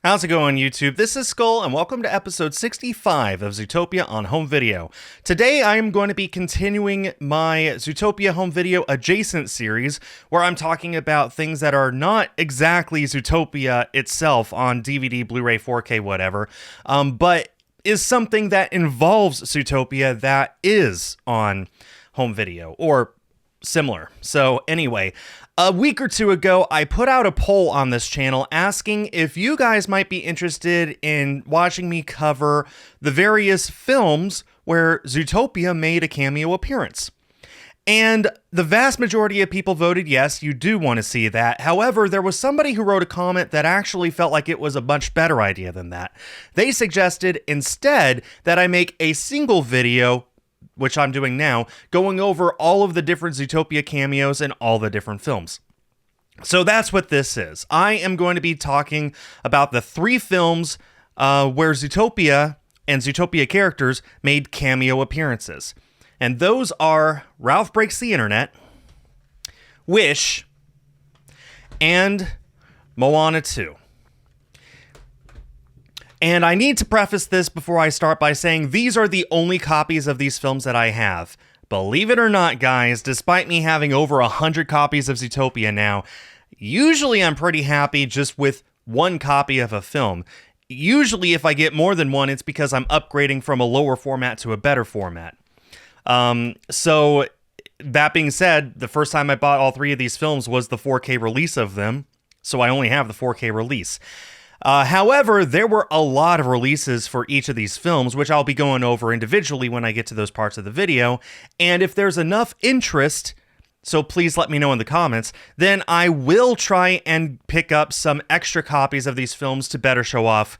How's it going, YouTube? This is Skull, and welcome to episode 65 of Zootopia on home video. Today, I am going to be continuing my Zootopia home video adjacent series, where I'm talking about things that are not exactly Zootopia itself on DVD, Blu-ray, 4K, whatever, but is something that involves Zootopia that is on home video, or similar. So anyway, a week or two ago, I put out a poll on this channel asking if you guys might be interested in watching me cover the various films where Zootopia made a cameo appearance. And the vast majority of people voted yes, you do want to see that. However, there was somebody who wrote a comment that actually felt like it was a much better idea than that. They suggested instead that I make a single video, which I'm doing now, going over all of the different Zootopia cameos in all the different films. So that's what this is. I am going to be talking about the three films where Zootopia and Zootopia characters made cameo appearances. And those are Ralph Breaks the Internet, Wish, and Moana 2. And I need to preface this before I start by saying these are the only copies of these films that I have. Believe it or not, guys, despite me having over 100 copies of Zootopia now, usually I'm pretty happy just with one copy of a film. Usually if I get more than one, it's because I'm upgrading from a lower format to a better format. So that being said, the first time I bought all three of these films was the 4K release of them, so I only have the 4K release. However, there were a lot of releases for each of these films, which I'll be going over individually when I get to those parts of the video. And if there's enough interest, so please let me know in the comments, then I will try and pick up some extra copies of these films to better show off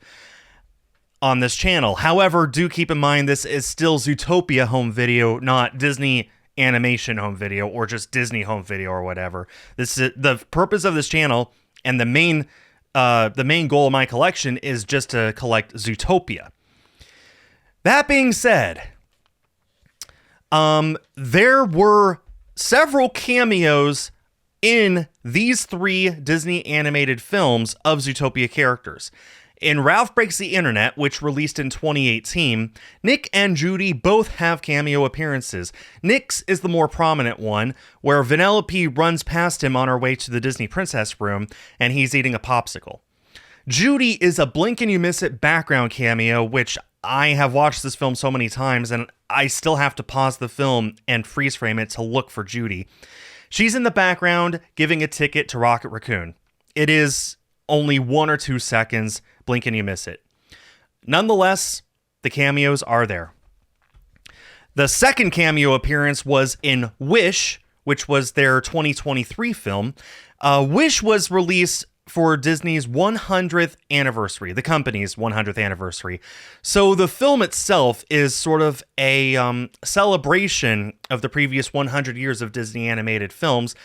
on this channel. However, do keep in mind this is still Zootopia home video, not Disney animation home video or just Disney home video or whatever. This is the purpose of this channel, and the main goal of my collection is just to collect Zootopia. That being said, there were several cameos in these three Disney animated films of Zootopia characters. In Ralph Breaks the Internet, which released in 2018, Nick and Judy both have cameo appearances. Nick's is the more prominent one, where Vanellope runs past him on her way to the Disney Princess room, and he's eating a popsicle. Judy is a blink and you miss it background cameo, which I have watched this film so many times, and I still have to pause the film and freeze frame it to look for Judy. She's in the background giving a ticket to Rocket Raccoon. It is only 1 or 2 seconds, blink and you miss it. Nonetheless, the cameos are there. The second cameo appearance was in Wish, which was their 2023 film. Wish was released for Disney's 100th anniversary, the company's 100th anniversary. So the film itself is sort of a celebration of the previous 100 years of Disney animated films,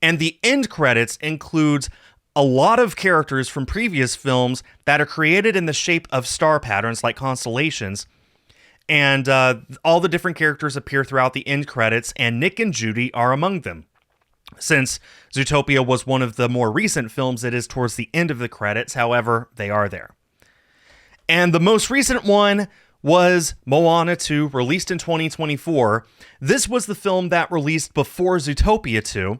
and the end credits includes a lot of characters from previous films that are created in the shape of star patterns like constellations. And all the different characters appear throughout the end credits, and Nick and Judy are among them. Since Zootopia was one of the more recent films, it is towards the end of the credits. However, they are there. And the most recent one was Moana 2, released in 2024. This was the film that released before Zootopia 2.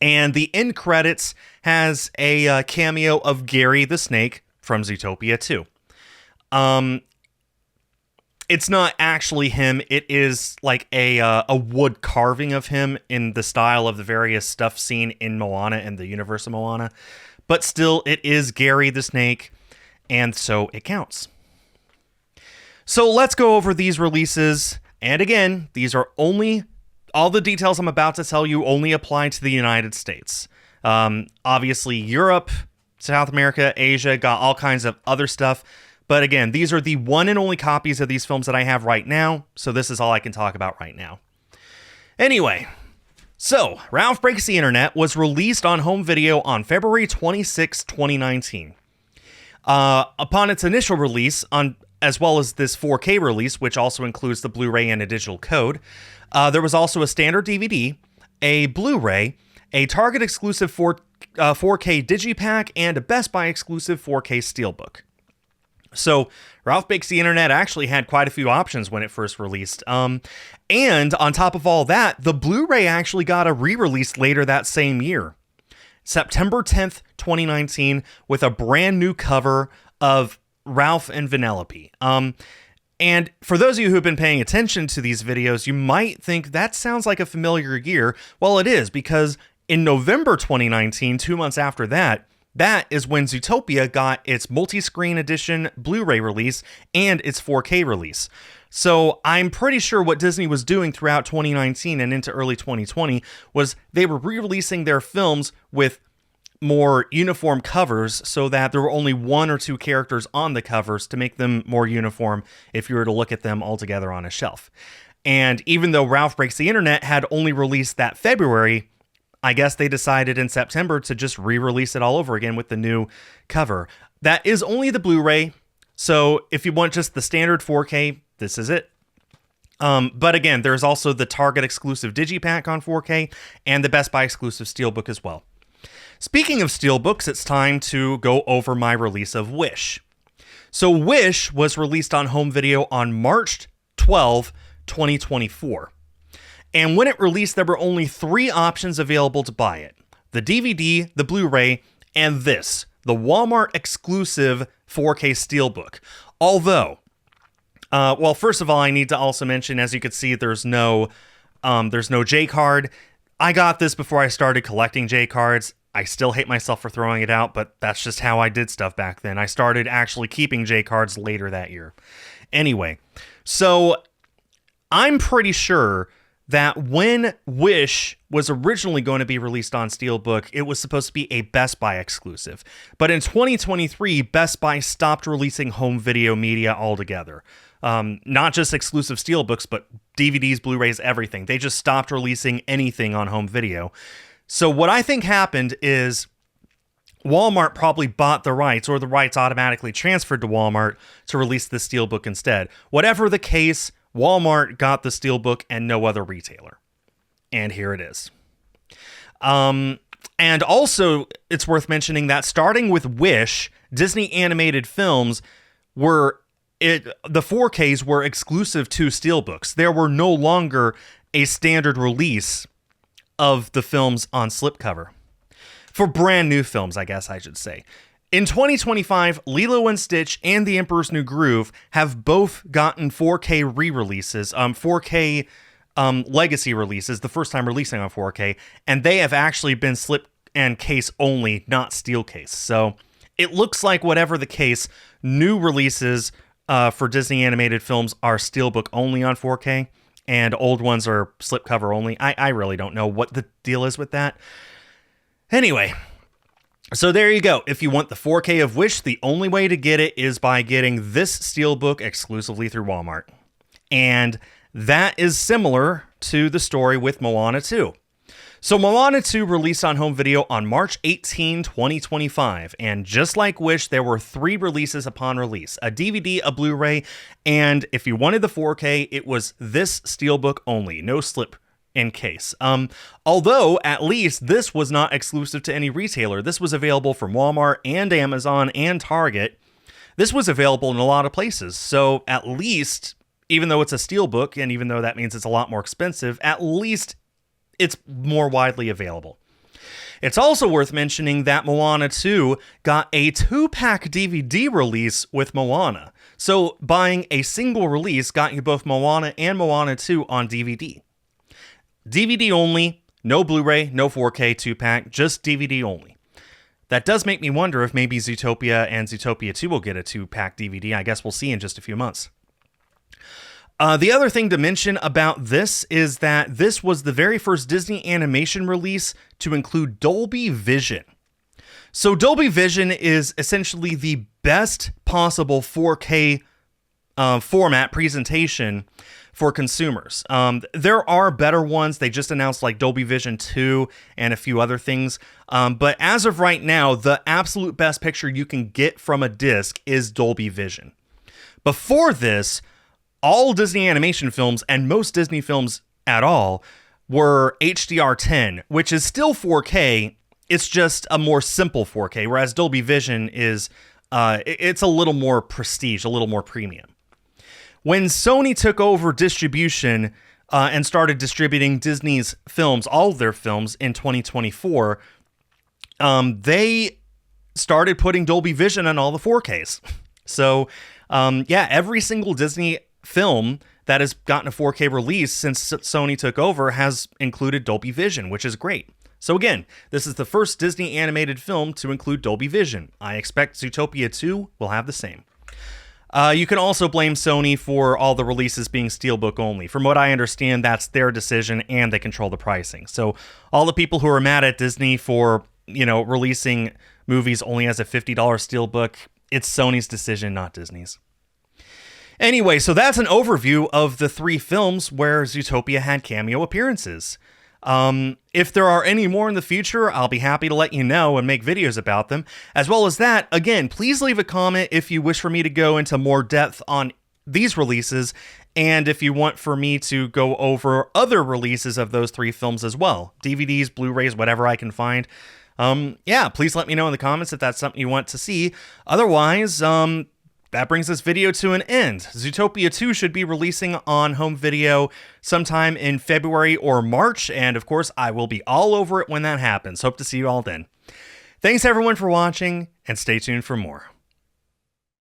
And the end credits has a cameo of Gary the Snake from Zootopia 2. It's not actually him. It is like a wood carving of him in the style of the various stuff seen in Moana and the universe of Moana. But still, it is Gary the Snake, and so it counts. So let's go over these releases. And again, these are only... all the details I'm about to tell you only apply to the United States. Obviously, Europe, South America, Asia, got all kinds of other stuff. But again, these are the one and only copies of these films that I have right now, so this is all I can talk about right now. Anyway, so Ralph Breaks the Internet was released on home video on February 26, 2019. Upon its initial release, as well as this 4K release, which also includes the Blu-ray and a digital code, there was also a standard DVD, a Blu-ray, a Target exclusive 4K Digipack and a Best Buy exclusive 4K Steelbook. So Ralph Bakes the Internet actually had quite a few options when it first released. And on top of all that, the Blu-ray actually got a re-release later that same year, September 10th, 2019, with a brand new cover of Ralph and Vanellope. And for those of you who have been paying attention to these videos, you might think that sounds like a familiar year. Well, it is, because in November 2019, 2 months after that, that is when Zootopia got its multi-screen edition Blu-ray release and its 4K release. So I'm pretty sure what Disney was doing throughout 2019 and into early 2020 was they were re-releasing their films with more uniform covers so that there were only 1 or 2 characters on the covers to make them more uniform if you were to look at them all together on a shelf. And even though Ralph Breaks the Internet had only released that February, I guess they decided in September to just re-release it all over again with the new cover. That is only the Blu-ray, so if you want just the standard 4K, this is it. But again, there's also the Target exclusive Digipack on 4K and the Best Buy exclusive Steelbook as well. Speaking of Steelbooks, it's time to go over my release of Wish. So Wish was released on home video on March 12, 2024. And when it released, there were only 3 options available to buy it: the DVD, the Blu-ray, and this, the Walmart exclusive 4K Steelbook. Although, well, first of all, I need to also mention, as you can see, there's no J-card. I got this before I started collecting J-cards. I still hate myself for throwing it out, but that's just how I did stuff back then. I started actually keeping J-cards later that year. Anyway, so I'm pretty sure that when Wish was originally going to be released on Steelbook, it was supposed to be a Best Buy exclusive. But in 2023, Best Buy stopped releasing home video media altogether. Not just exclusive Steelbooks, but DVDs, Blu-rays, everything. They just stopped releasing anything on home video. So what I think happened is Walmart probably bought the rights, or the rights automatically transferred to Walmart to release the Steelbook instead. Whatever the case, Walmart got the Steelbook and no other retailer. And here it is. And also, it's worth mentioning that starting with Wish, Disney animated films the 4Ks were exclusive to Steelbooks. There were no longer a standard release of the films on slipcover. For brand new films, I guess I should say. In 2025, Lilo and Stitch and The Emperor's New Groove have both gotten 4K re-releases, 4K legacy releases, the first time releasing on 4K, and they have actually been slip and case only, not steel case. So it looks like, whatever the case, new releases for Disney animated films are steelbook only on 4K, and old ones are slipcover only. I really don't know what the deal is with that. Anyway, so there you go. If you want the 4K of Wish, the only way to get it is by getting this steelbook exclusively through Walmart. And that is similar to the story with Moana 2. So Moana 2 released on home video on March 18, 2025. And just like Wish, there were 3 releases upon release: a DVD, a Blu-ray, and if you wanted the 4K, it was this steelbook only, no slip in case. Although, at least, this was not exclusive to any retailer. This was available from Walmart and Amazon and Target. This was available in a lot of places. So at least, even though it's a steelbook, and even though that means it's a lot more expensive, at least it's more widely available. It's also worth mentioning that Moana 2 got a 2-pack DVD release with Moana. So buying a single release got you both Moana and Moana 2 on DVD. DVD only, no Blu-ray, no 4K 2-pack, just DVD only. That does make me wonder if maybe Zootopia and Zootopia 2 will get a 2-pack DVD. I guess we'll see in just a few months. The other thing to mention about this is that this was the very first Disney animation release to include Dolby Vision. So Dolby Vision is essentially the best possible 4K format presentation for consumers. There are better ones. They just announced like Dolby Vision 2 and a few other things. But as of right now, the absolute best picture you can get from a disc is Dolby Vision. Before this, all Disney animation films, and most Disney films at all, were HDR10, which is still 4K, It's just a more simple 4K, whereas Dolby Vision is it's a little more prestige, a little more premium. When Sony took over distribution and started distributing Disney's films, all of their films in 2024, they started putting Dolby Vision on all the 4Ks. So, every single Disney film that has gotten a 4K release since Sony took over has included Dolby Vision, which is great. So again, this is the first Disney animated film to include Dolby Vision. I expect Zootopia 2 will have the same. You can also blame Sony for all the releases being Steelbook only. From what I understand, that's their decision and they control the pricing. So all the people who are mad at Disney for, releasing movies only as a $50 Steelbook, it's Sony's decision, not Disney's. Anyway, so that's an overview of the 3 films where Zootopia had cameo appearances. If there are any more in the future, I'll be happy to let you know and make videos about them. As well as that, again, please leave a comment if you wish for me to go into more depth on these releases, and if you want for me to go over other releases of those 3 films as well. DVDs, Blu-rays, whatever I can find. Please let me know in the comments if that's something you want to see. Otherwise, that brings this video to an end. Zootopia 2 should be releasing on home video sometime in February or March, and of course, I will be all over it when that happens. Hope to see you all then. Thanks everyone for watching, and stay tuned for more.